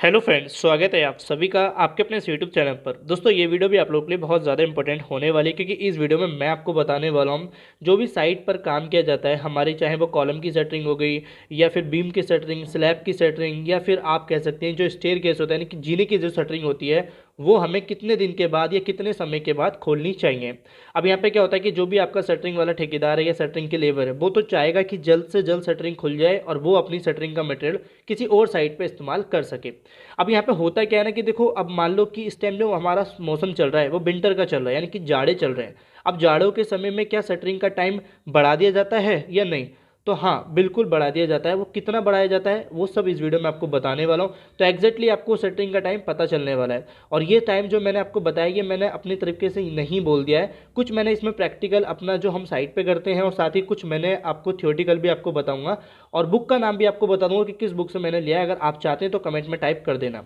Hello friends, स्वागत है आप सभी का आपके अपने इस यूट्यूब चैनल पर। दोस्तों, ये वीडियो भी आप लोगों के लिए बहुत ज़्यादा इंपॉर्टेंट होने वाली है, क्योंकि इस वीडियो में मैं आपको बताने वाला हूँ जो भी साइट पर काम किया जाता है हमारी, चाहे वो कॉलम की शटरिंग हो गई या फिर बीम की शटरिंग, स्लैब की शटरिंग, या फिर आप कह सकते हैं जो स्टेयर केस होता है, यानी कि जीने की जो शटरिंग होती है, वो हमें कितने दिन के बाद या कितने समय के बाद खोलनी चाहिए। अब यहाँ पे क्या होता है कि जो भी आपका शटरिंग वाला ठेकेदार है या शटरिंग के लेबर है, वो तो चाहेगा कि जल्द से जल्द शटरिंग खुल जाए और वो अपनी शटरिंग का मटेरियल किसी और साइट पे इस्तेमाल कर सके। अब यहाँ पे होता क्या है ना कि देखो, अब मान लो कि इस टाइम जो हमारा मौसम चल रहा है वो विंटर का चल रहा है, यानी कि जाड़े चल रहे हैं। अब जाड़ों के समय में क्या शटरिंग का टाइम बढ़ा दिया जाता है या नहीं? तो हाँ, बिल्कुल बढ़ा दिया जाता है। वो कितना बढ़ाया जाता है वो सब इस वीडियो में आपको बताने वाला हूँ। तो एग्जैक्टली आपको शटरिंग का टाइम पता चलने वाला है। और ये टाइम जो मैंने आपको बताया, ये मैंने अपनी तरीके से नहीं बोल दिया है, कुछ मैंने इसमें प्रैक्टिकल अपना जो हम साइट पे करते हैं, और साथ ही कुछ मैंने आपको थ्योरेटिकल भी आपको बताऊंगा। और बुक का नाम भी आपको बता दूंगा कि किस बुक से मैंने लिया है। अगर आप चाहते हैं तो कमेंट में टाइप कर देना।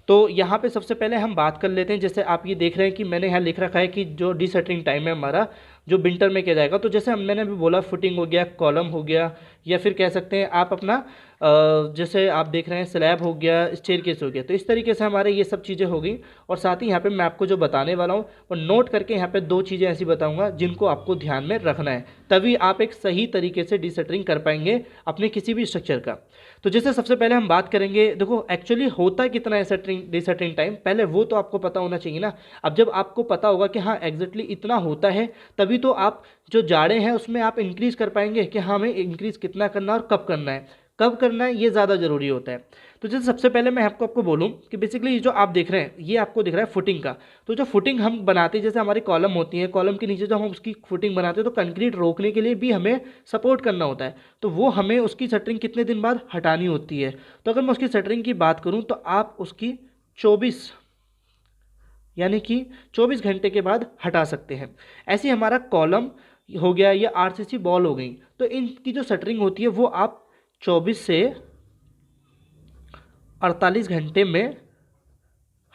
तो यहाँ पे सबसे पहले हम बात कर लेते हैं। जैसे आप ये देख रहे हैं कि मैंने यहाँ लिख रखा है कि जो डिसटरिंग टाइम है हमारा, जो विंटर में किया जाएगा। तो जैसे मैंने अभी बोला, फुटिंग हो गया, कॉलम हो गया, या फिर कह सकते हैं आप अपना जैसे आप देख रहे हैं स्लैब हो गया, स्टेयरकेस हो गया। तो इस तरीके से हमारे ये सब चीज़ें हो गई। और साथ ही यहाँ पे मैं आपको जो बताने वाला हूँ वो नोट करके यहाँ पे दो चीज़ें ऐसी बताऊँगा जिनको आपको ध्यान में रखना है, तभी आप एक सही तरीके से डिसटरिंग कर पाएंगे अपने किसी भी स्ट्रक्चर का। तो जैसे सबसे पहले हम बात करेंगे, देखो एक्चुअली होता कितना है सेटरिंग डिसटरिंग टाइम, पहले वो तो आपको पता होना चाहिए ना। अब जब आपको पता होगा कि हाँ एग्जैक्टली इतना होता है, तभी तो आप जो जाड़े हैं उसमें आप इंक्रीज कर पाएंगे कि हाँ हमें इंक्रीज कितना करना है और कब करना है। कब करना है ये ज़्यादा ज़रूरी होता है। तो जैसे सबसे पहले मैं आपको बोलूँ कि बेसिकली जो आप देख रहे हैं ये आपको दिख रहा है फुटिंग का। तो जो फुटिंग हम बनाते हैं, जैसे हमारी कॉलम होती है, कॉलम के नीचे जो हम उसकी फुटिंग बनाते हैं, तो कंक्रीट रोकने के लिए भी हमें सपोर्ट करना होता है। तो वो हमें उसकी शटरिंग कितने दिन बाद हटानी होती है। तो अगर मैं उसकी शटरिंग की बात करूँ तो आप उसकी 24 यानी कि 24 घंटे के बाद हटा सकते हैं। ऐसे ही हमारा कॉलम हो गया या आरसीसी बॉल हो गई, तो इनकी जो शटरिंग होती है वो आप 24 से 48 घंटे में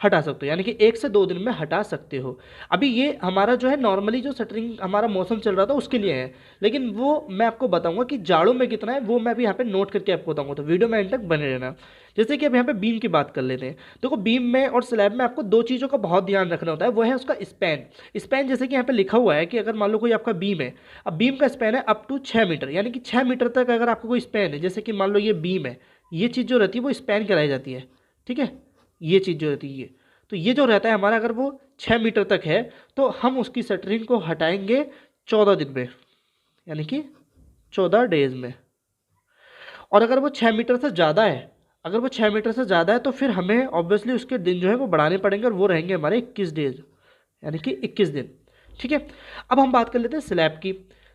हटा सकते हो, यानी कि 1 से 2 दिन में हटा सकते हो। अभी ये हमारा जो है नॉर्मली जो शटरिंग हमारा मौसम चल रहा था उसके लिए है, लेकिन वो मैं आपको बताऊंगा कि जाड़ों में कितना है, वो मैं भी यहाँ पे नोट करके आपको बताऊंगा। तो वीडियो में एंड तक बने रहना। जैसे कि अब यहाँ पे बीम की बात कर लेते हैं। देखो, बीम में और स्लैब में आपको दो चीज़ों का बहुत ध्यान रखना होता है, वो है उसका स्पैन। स्पैन जैसे कि यहाँ पे लिखा हुआ है कि अगर मान लो कोई आपका बीम है, अब बीम का स्पैन है अप टू 6 मीटर, यानी कि 6 मीटर तक अगर आपको कोई स्पैन है, जैसे कि मान लो ये बीम है, ये चीज़ जो रहती है वो स्पैन कराई जाती है। ठीक है, ये चीज़ जो रहती है ये, तो ये जो रहता है हमारा, अगर वो 6 मीटर तक है तो हम उसकी शटरिंग को हटाएंगे 14 दिन में, यानी कि 14 डेज में। और अगर वो 6 मीटर से ज़्यादा है, अगर वो 6 मीटर से ज़्यादा है तो फिर हमें ऑब्वियसली उसके दिन जो है वो बढ़ाने पड़ेंगे, और वो रहेंगे हमारे 21 डेज, यानी कि 21 दिन। ठीक है, अब हम बात कर लेते हैं स्लैब की।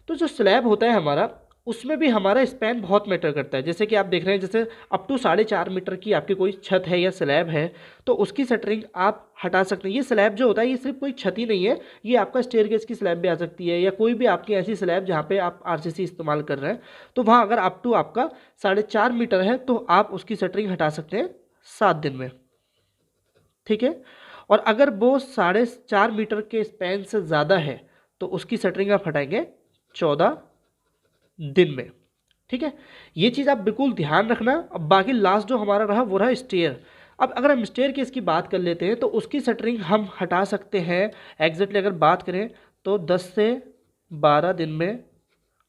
तो जो स्लैब होता है हमारा, उसमें भी हमारा स्पैन बहुत मैटर करता है। जैसे कि आप देख रहे हैं, जैसे अप टू 4.5 मीटर की आपकी कोई छत है या स्लैब है, तो उसकी शटरिंग आप हटा सकते हैं। ये स्लैब जो होता है ये सिर्फ कोई छत ही नहीं है, ये आपका स्टेयरकेस की स्लैब भी आ सकती है, या कोई भी आपकी ऐसी स्लैब जहाँ पे आप आरसीसी इस्तेमाल कर रहे हैं। तो वहाँ अगर अप टू आपका 4.5 मीटर है तो आप उसकी शटरिंग हटा सकते हैं 7 दिन में। ठीक है, और अगर वो 4.5 मीटर के स्पैन से ज़्यादा है तो उसकी शटरिंग आप हटाएंगे 14 दिन में। ठीक है, ये चीज़ आप बिल्कुल ध्यान रखना। अब बाकी लास्ट जो हमारा रहा वो रहा स्टेयर। अब अगर हम स्टेयर की इसकी बात कर लेते हैं तो उसकी शटरिंग हम हटा सकते हैं, एग्जैक्टली अगर बात करें तो 10 से 12 दिन में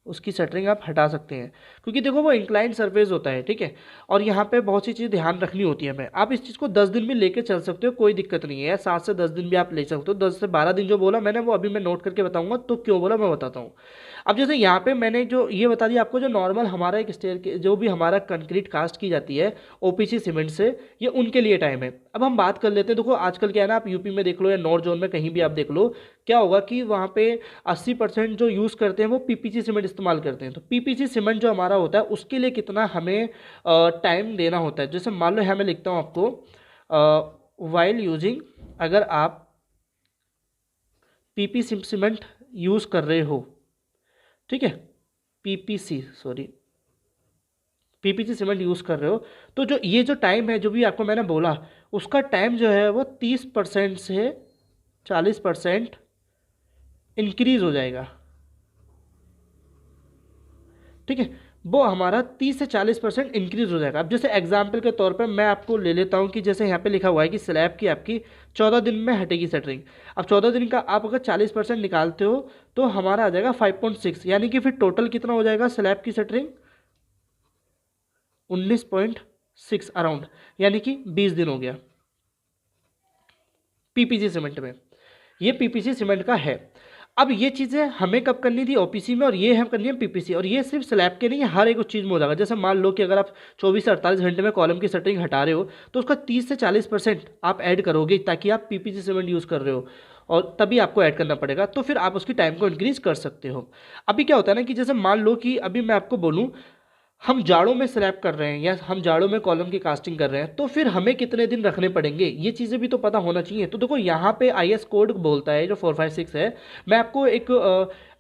उसकी शटरिंग आप हटा सकते हैं। क्योंकि देखो वो इंक्लाइंड सरफेस होता है, ठीक है, और यहाँ पे बहुत सी चीज़ ध्यान रखनी होती है हमें। आप इस चीज़ को 10 दिन भी लेके चल सकते हो, कोई दिक्कत नहीं है। 7 से 10 दिन भी आप ले सकते हो। 10 से 12 दिन जो बोला मैंने वो अभी मैं नोट करके बताऊंगा, तो क्यों बोला मैं बताता हूँ। अब जैसे यहाँ पे मैंने जो ये बता दिया आपको, जो नॉर्मल हमारा एक स्टेयर के जो भी हमारा कंक्रीट कास्ट की जाती है ओपीसी सीमेंट से, ये उनके लिए टाइम है। अब हम बात कर लेते हैं। देखो आजकल क्या है ना, आप यूपी में देख लो या नॉर्थ जोन में कहीं भी आप देख लो, क्या होगा कि वहाँ पे 80% जो यूज़ करते हैं वो पीपीसी सीमेंट इस्तेमाल करते हैं। तो पीपीसी सीमेंट जो हमारा होता है उसके लिए कितना हमें टाइम देना होता है। जैसे मान लो है, मैं लिखता हूँ आपको, वाइल यूजिंग, अगर आप पीपीसी सीमेंट यूज़ कर रहे हो, ठीक है, PPC sorry PPC cement use कर रहे हो, तो जो ये जो टाइम है जो भी आपको मैंने बोला, उसका टाइम जो है वो 30% से 40% इंक्रीज हो जाएगा। ठीक है, वो हमारा 30 से 40% इंक्रीज हो जाएगा। अब जैसे एग्जाम्पल के तौर पर मैं आपको ले लेता हूँ कि जैसे यहाँ पे लिखा हुआ है कि स्लैब की आपकी 14 दिन में हटेगी शटरिंग। अब 14 दिन का आप अगर 40% निकालते हो तो हमारा आ जाएगा 5.6, यानी कि फिर टोटल कितना हो जाएगा स्लैब की शटरिंग 19.6 अराउंड, यानी कि 20 दिन हो गया पीपीसी सीमेंट में। ये पीपीसी सीमेंट का है। अब ये चीज़ें हमें कब करनी थी ओपीसी में, और ये हम करनी है पीपीसी, और ये सिर्फ स्लैब के नहीं है, हर एक उस चीज़ में हो जाएगा। जैसे मान लो कि अगर आप 24 से 48 घंटे में कॉलम की शटरिंग हटा रहे हो तो उसका 30 से 40% आप ऐड करोगे, ताकि आप पीपीसी सीमेंट यूज़ कर रहे हो और तभी आपको ऐड करना पड़ेगा, तो फिर आप उसकी टाइम को इंक्रीज कर सकते हो। अभी क्या होता है ना कि जैसे मान लो कि अभी मैं आपको बोलूँ हम जाड़ों में स्लैब कर रहे हैं या हम जाड़ों में कॉलम की कास्टिंग कर रहे हैं, तो फिर हमें कितने दिन रखने पड़ेंगे, ये चीज़ें भी तो पता होना चाहिए। तो देखो यहाँ पे आईएस कोड बोलता है जो 456 है। मैं आपको एक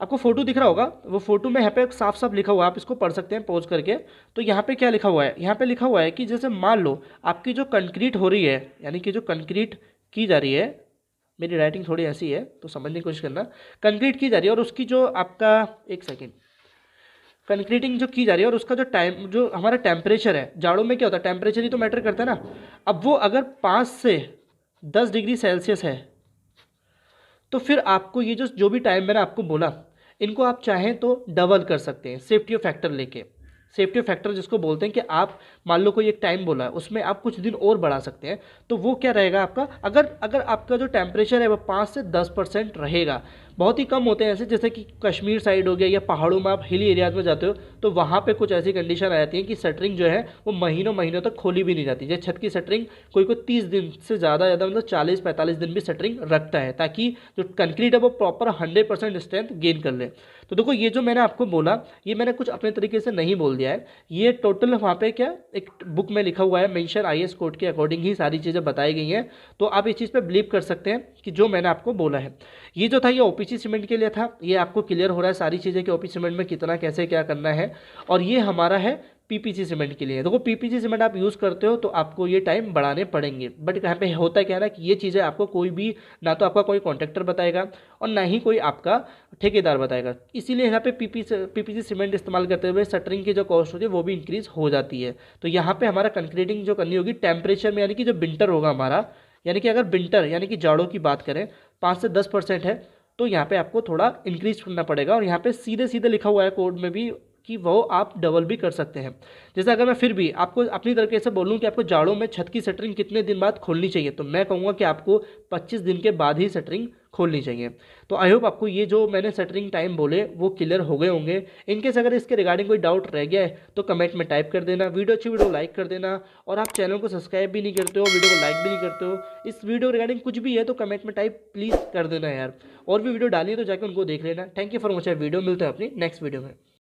आपको फोटो दिख रहा होगा, वो फोटो में यहाँ पे साफ साफ लिखा हुआ है, आप इसको पढ़ सकते हैं पॉज करके। तो यहाँ पे क्या लिखा हुआ है, यहाँ पे लिखा हुआ है कि जैसे मान लो आपकी जो कंक्रीट हो रही है, यानी कि जो कंक्रीट की जा रही है, मेरी राइटिंग थोड़ी ऐसी है तो समझने की कोशिश करना, कंक्रीट की जा रही है और उसकी जो आपका, एक सेकेंड, कंक्रीटिंग जो की जा रही है और उसका जो टाइम, जो हमारा टेम्परेचर है, जाड़ों में क्या होता है टेम्परेचर ही तो मैटर करता है ना। अब वो अगर 5 से 10 डिग्री सेल्सियस है तो फिर आपको ये जो जो भी टाइम मैंने आपको बोला, इनको आप चाहें तो डबल कर सकते हैं सेफ्टी फैक्टर लेके। सेफ्टी फैक्टर जिसको बोलते हैं कि आप मान लो कोई एक टाइम बोला है उसमें आप कुछ दिन और बढ़ा सकते हैं, तो वो क्या रहेगा आपका, अगर अगर आपका जो टेम्परेचर है वो 5 से 10% रहेगा। बहुत ही कम होते हैं ऐसे, जैसे कि कश्मीर साइड हो गया या पहाड़ों में आप हिली एरियाज में जाते हो तो वहाँ पे कुछ ऐसी कंडीशन आ जाती है कि शटरिंग जो है वो महीनों महीनों तक खोली भी नहीं जाती। जैसे छत की शटरिंग कोई 30 दिन से ज़्यादा मतलब 40-45 दिन भी शटरिंग रखता है, ताकि जो कंक्रीट है वो प्रॉपर 100% स्ट्रेंथ गेन कर ले। तो देखो ये जो मैंने आपको बोला, ये मैंने कुछ अपने तरीके से नहीं बोल दिया है, ये टोटल वहाँ पे क्या एक बुक में लिखा हुआ है, मेंशन आईएस कोड के अकॉर्डिंग ही सारी चीज़ें बताई गई हैं। तो आप इस चीज़ पे बिलीव कर सकते हैं कि जो मैंने आपको बोला है। ये जो था ये ओपीसी सीमेंट के लिए था, ये आपको क्लियर हो रहा है सारी चीज़ें कि ओपीसी सीमेंट में कितना कैसे क्या करना है। और ये हमारा है पीपीसी सीमेंट के लिए। देखो पीपीसी सीमेंट आप यूज़ करते हो तो आपको ये टाइम बढ़ाने पड़ेंगे, बट यहाँ पे होता क्या है ना कि ये चीज़ें आपको कोई भी, ना तो आपका कोई कॉन्ट्रैक्टर बताएगा और ना ही कोई आपका ठेकेदार बताएगा। इसीलिए यहाँ पे पीपीसी सीमेंट इस्तेमाल करते हुए शटरिंग की जो कॉस्ट होती है वो भी इंक्रीज हो जाती है। तो यहाँ पे हमारा कंक्रीटिंग जो करनी होगी टेम्परेचर में, यानी कि जो विंटर होगा हमारा, यानी कि अगर विंटर यानी कि जाड़ों की बात करें 5 से 10% है, तो यहाँ पे आपको थोड़ा इंक्रीज करना पड़ेगा। और यहाँ पे सीधे सीधे लिखा हुआ है कोड में भी कि वो आप डबल भी कर सकते हैं। जैसे अगर मैं फिर भी आपको अपनी तरीके से बोलूँ कि आपको जाड़ों में छत की शटरिंग कितने दिन बाद खोलनी चाहिए, तो मैं कहूँगा कि आपको 25 दिन के बाद ही शटरिंग खोलनी चाहिए। तो आई होप आपको ये जो मैंने शटरिंग टाइम बोले वो क्लियर हो गए होंगे। इनकेस अगर इसके रिगार्डिंग कोई डाउट रह गया है तो कमेंट में टाइप कर देना, वीडियो अच्छी वीडियो लाइक कर देना, और आप चैनल को सब्सक्राइब भी नहीं करते हो, वीडियो को लाइक भी नहीं करते हो, इस वीडियो रिगार्डिंग कुछ भी है तो कमेंट में टाइप प्लीज़ कर देना यार। और भी वीडियो डाली है तो जाकर उनको देख लेना। Thank you for watching video, मिलते हैं अपनी नेक्स्ट वीडियो में।